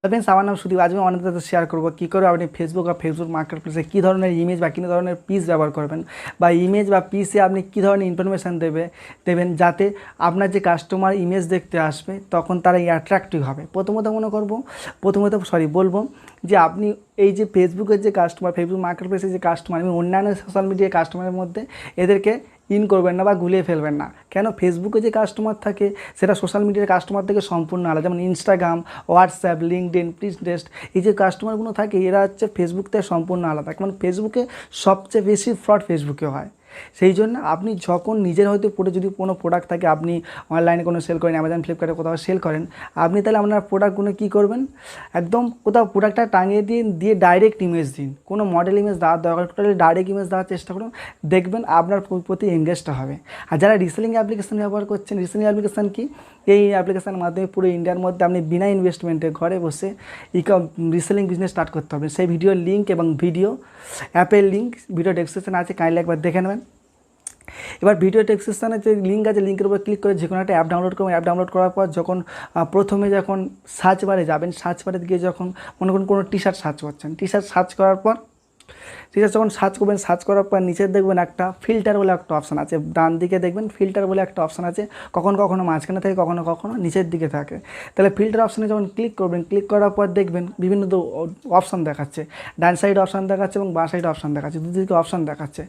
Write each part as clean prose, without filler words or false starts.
Friends আমার নাম সুদীপ। আজ আমি আপনাদের সাথে শেয়ার করবো কী করে আপনি ফেসবুক বা ফেসবুক মার্কেট প্লেসে কী ধরনের ইমেজ বা কী ধরনের পিস ব্যবহার করবেন বা ইমেজ বা পিসে আপনি কী ধরনের ইনফরমেশান দেবেন যাতে আপনার যে কাস্টমার ইমেজ দেখতে আসবে তখন তারা অ্যাট্রাক্টিভ হবে। প্রথমত বলবো যে আপনি এই যে ফেসবুকের যে কাস্টমার, ফেসবুক মার্কেট প্লেসের যে কাস্টমার এবং অন্যান্য সোশ্যাল মিডিয়ার কাস্টমারের মধ্যে এদেরকে ইন করবেন না বা গুলিয়ে ফেলবেন না। কেন ফেসবুকে যে কাস্টমার থাকে সেটা সোশ্যাল মিডিয়ার কাস্টমার থেকে সম্পূর্ণ আলাদা। যেমন ইনস্টাগ্রাম, হোয়াটসঅ্যাপ, লিঙ্কডইন, পিন্টারেস্ট এই যে কাস্টমারগুলো থাকে এরা হচ্ছে ফেসবুক থেকে সম্পূর্ণ আলাদা। কারণ ফেসবুকে সবচেয়ে বেশি ফ্রড ফেসবুকে হয়। সেই জন্য আপনি যখন নিজের হয়তো যদি কোনো প্রোডাক্ট থাকে, আপনি অনলাইনে কোনো সেল করেন, অ্যামাজন, ফ্লিপকার্টে কোথাও সেল করেন, আপনি তাহলে আপনার প্রোডাক্টগুলো কী করবেন, একদম কোথাও প্রোডাক্টটা টাঙিয়ে দিয়ে ডাইরেক্ট ইমেজ দিন। কোনো মডেল ইমেজ দেওয়ার দরকার, টোটালি ডাইরেক্ট ইমেজ দেওয়ার চেষ্টা করুন, দেখবেন আপনার প্রতি এঙ্গেজটা হবে। আর যারা রিসেলিং অ্যাপ্লিকেশান ব্যবহার করছেন, রিসেলিং অ্যাপ্লিকেশান কি, এই অ্যাপ্লিকেশানের মাধ্যমে পুরো ইন্ডিয়ার মধ্যে আপনি বিনা ইনভেস্টমেন্টে ঘরে বসে রিসেলিং বিজনেস স্টার্ট করতে হবে। সেই ভিডিওর লিঙ্ক এবং ভিডিও অ্যাপের লিঙ্ক ভিডিও ডেসক্রিপশনে আছে, কাইন্ডলি একবার দেখে নেবেন। এবার ভিডিও ডেসক্রিপশনে যে লিঙ্ক আছে, লিঙ্কের উপর ক্লিক করে যে কোনো একটা অ্যাপ ডাউনলোড করবেন। অ্যাপ ডাউনলোড করার পর যখন প্রথমে যখন সার্চ বারে যাবেন, সার্চ বারে গিয়ে যখন মনে করুন কোনো টি শার্ট সার্চ করছেন, টি শার্ট সার্চ করার পর যখন সার্চ করবেন, সার্চ করার পর নিচে দেখবেন একটা ফিল্টার বলে একটা অপশান আছে, ডান দিকে দেখবেন ফিল্টার বলে একটা অপশান আছে, কখনো মাঝখানে থাকে, কখনো নিচের দিকে থাকে। তাহলে ফিল্টার অপশানে যখন ক্লিক করবেন, ক্লিক করার পর দেখবেন বিভিন্ন অপশান দেখাচ্ছে, ডান সাইড অপশান দেখাচ্ছে এবং বাঁ সাইড অপশান দেখাচ্ছে, দুদিকে অপশান দেখাচ্ছে।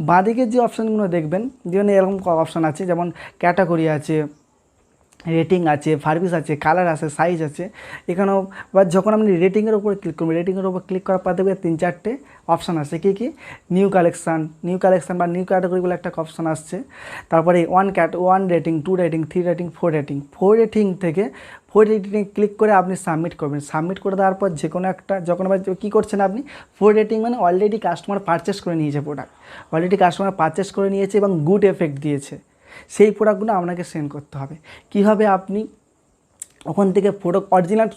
বাঁ দিকের যে অপশানগুলো দেখবেন, যেখানে এরকম অপশান আছে, যেমন ক্যাটাগরি আছে, রেটিং আছে, সার্ভিস আছে, কালার আছে, সাইজ আছে। এখানেও বা যখন আপনি রেটিংয়ের উপরে ক্লিক করবেন, রেটিংয়ের উপর ক্লিক করার পর দেখবেন 3-4টে অপশান আছে। কী নিউ কালেকশান বা নিউ ক্যাটাগরি বলে একটা অপশান আসছে। তারপরে 1 rating, 2 rating, 3 rating, 4 rating. 4 rating থেকে 4 রেটিং ক্লিক করে আপনি সাবমিট করবেন। সাবমিট করে দেওয়ার পর যে কোনো একটা যখন আবার কী করছেন আপনি, 4 রেটিং মানে অলরেডি কাস্টমার পারচেস করে নিয়েছে প্রোডাক্ট, অলরেডি কাস্টমার পারচেস করে নিয়েছে এবং গুড এফেক্ট দিয়েছে। সেই প্রোডাক্টগুলো আপনাকে সেন্ড করতে হবে। কীভাবে আপনি ওখান থেকে প্রোডাক্ট অরিজিনাল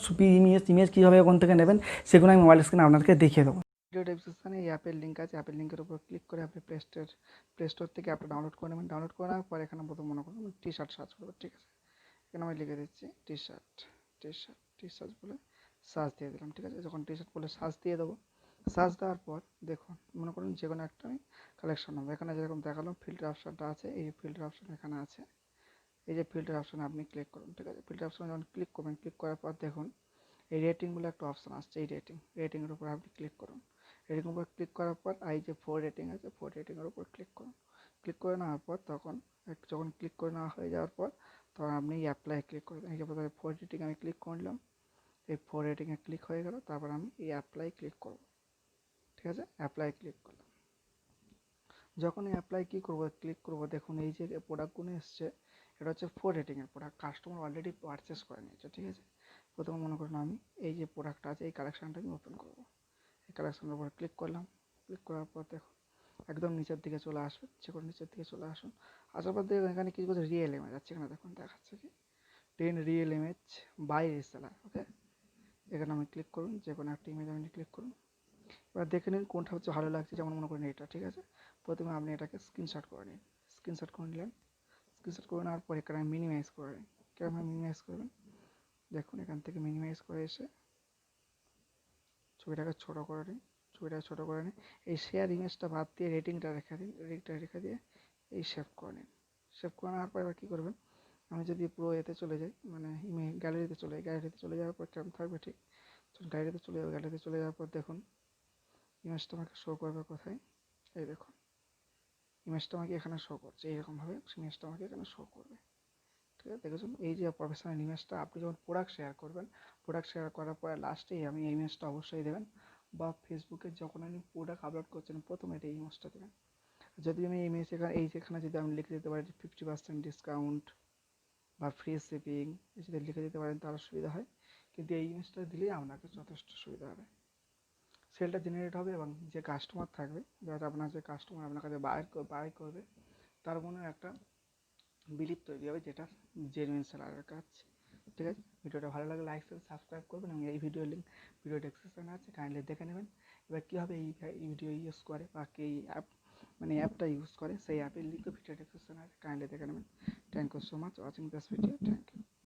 ইমেজ কীভাবে ওখান থেকে নেবেন সেগুলো আমি মোবাইল স্ক্রিনে আপনাদেরকে দেখিয়ে দেবো। ভিডিও ডেসক্রিপশনে এই অ্যাপের লিঙ্ক আছে, অ্যাপের লিঙ্কের উপর ক্লিক করে আপনি প্লে স্টোর থেকে অ্যাপটা ডাউনলোড করে নেবেন। ডাউনলোড করার পর এখানে প্রথম মনে করুন টি শার্ট সার্চ করবো, ঠিক আছে। এখানে আমি লিখে দিচ্ছি টি শার্ট বলে সার্চ দিয়ে দিলাম, ঠিক আছে। যখন টি শার্ট বলে সার্চ দিয়ে দেবো, সার্চ দেওয়ার পর দেখুন মনে করুন যে কোনো একটা আমি কালেকশন নেবো। এখানে যেরকম দেখালাম ফিল্টার অপশানটা আছে, এই ফিল্টার অপশান এখানে আছে, এই যে ফিল্টার অপশানে আপনি ক্লিক করুন, ঠিক আছে। ফিল্টার অপশানে যখন ক্লিক করবেন, ক্লিক করার পর দেখুন এই রেটিং বলে একটা অপশান আসছে, এই রেটিংয়ের উপর আপনি ক্লিক করুন। রেটিংয়ের উপর ক্লিক করার পর এই যে 4 রেটিং আছে, 4 রেটিংয়ের উপর ক্লিক করুন। ক্লিক করে নেওয়ার পর যখন ক্লিক করে নেওয়া হয়ে যাওয়ার পর তখন আপনি অ্যাপ্লাই ক্লিক করবেন। এই যে 4 রেটিং আমি ক্লিক করলাম, এই 4 রেটিংয়ে ক্লিক হয়ে গেল। তারপর আমি এই অ্যাপ্লাই ক্লিক করব, ঠিক আছে। অ্যাপ্লাই ক্লিক করলাম। যখন এই অ্যাপ্লাই ক্লিক করবো দেখুন এই যে প্রোডাক্টগুলো এসছে, এটা হচ্ছে 4 রেটিংয়ের প্রোডাক্ট, কাস্টমার অলরেডি পারচেস করে নিয়েছে, ঠিক আছে। প্রথমে মনে করুন আমি এই যে প্রোডাক্টটা আছে এই কালেকশানটা আমি ওপেন করব। এই কালেকশানের উপর ক্লিক করলাম। ক্লিক করার পর দেখুন একদম নিচের দিকে চলে আসবে, যেকোনো নিচের দিকে চলে আসুন। আসার পর দেখুন এখানে কিছু কিছু রিয়েল ইমেজ আছে, এখানে দেখুন দেখাচ্ছে কি 10 রিয়েল ইমেজ বাই রিসেলার, ওকে। এখানে আমি ক্লিক করুন, যে কোনো একটা ইমেজ আমি ক্লিক করুন। এবার দেখে নিন কোনটা হচ্ছে ভালো লাগছে, যেমন মনে করেন এটা, ঠিক আছে। প্রথমে আপনি এটাকে স্ক্রিনশট করে নিন, স্ক্রিনশট করে নিলেন। স্ক্রিনশট করে নেওয়ার পর এখানে মিনিমাইজ করে নিন। কেমন মিনিমাইজ করবেন দেখুন, এখান থেকে মিনিমাইজ করে এসে ছবিটাকে ছোটো করে নিন, এই শেয়ার ইমেজটা বাদ দিয়ে রেটিংটা রেখে দিন, রেখে দিয়ে এই সেভ করে নিন। সেভ করে নেওয়ার পর এবার কী করবেন, আমি যদি পুরো এতে চলে যাই, মানে গ্যালারিতে চলে যাওয়ার পর কেমন থাকবে, ঠিক গ্যালারিতে চলে যাবো। গ্যালারিতে চলে যাওয়ার পর দেখুন ইমেজটা আমাকে শো করবে কোথায়, এই দেখুন ইমেজটা আমাকে এখানে শো করছে, এইরকমভাবে ইমেজটা আমাকে এখানে শো করবে, ঠিক আছে। দেখেছেন এই যে প্রফেশনাল ইমেজটা আপনি যখন প্রোডাক্ট শেয়ার করবেন, প্রোডাক্ট শেয়ার করার পরে লাস্টেই আমি এই ইমেজটা অবশ্যই দেবেন, বা ফেসবুকে যখন আপনি প্রোডাক্ট আপলোড করছেন প্রথমে এই ইমেজটা দেবেন। যদি আমি ইমেজ যেখানে যদি আমি লিখে দিতে পারি 50% ডিসকাউন্ট বা ফ্রি শিপিং, যদি লিখে দিতে পারেন তাহলে সুবিধা হয়। কিন্তু এই ইমেজটা দিলেই আপনাকে যথেষ্ট সুবিধা হবে, সেলটা জেনারেট হবে এবং যে কাস্টমার থাকবে, যারা আপনার যে কাস্টমার আপনার কাছে বাই করবে, তার মনে একটা বিলিভ তৈরি হবে যেটা জেনুইন সেলারের কাজ, ঠিক আছে। ভিডিওটা ভালো লাগলে লাইক সাবস্ক্রাইব করবেন এবং এই ভিডিও লিঙ্ক ভিডিও ডেসক্রিপশনে আছে, কাইন্ডলি দেখে নেবেন। এবার কীভাবে এই ভিডিও ইউজ করে বা এই অ্যাপটা ইউজ করে সেই অ্যাপের লিঙ্ক ভিডিও ডেসক্রিপশনে আছে, কাইন্ডলি দেখে নেবেন। Thank you so much watching this video, thank you.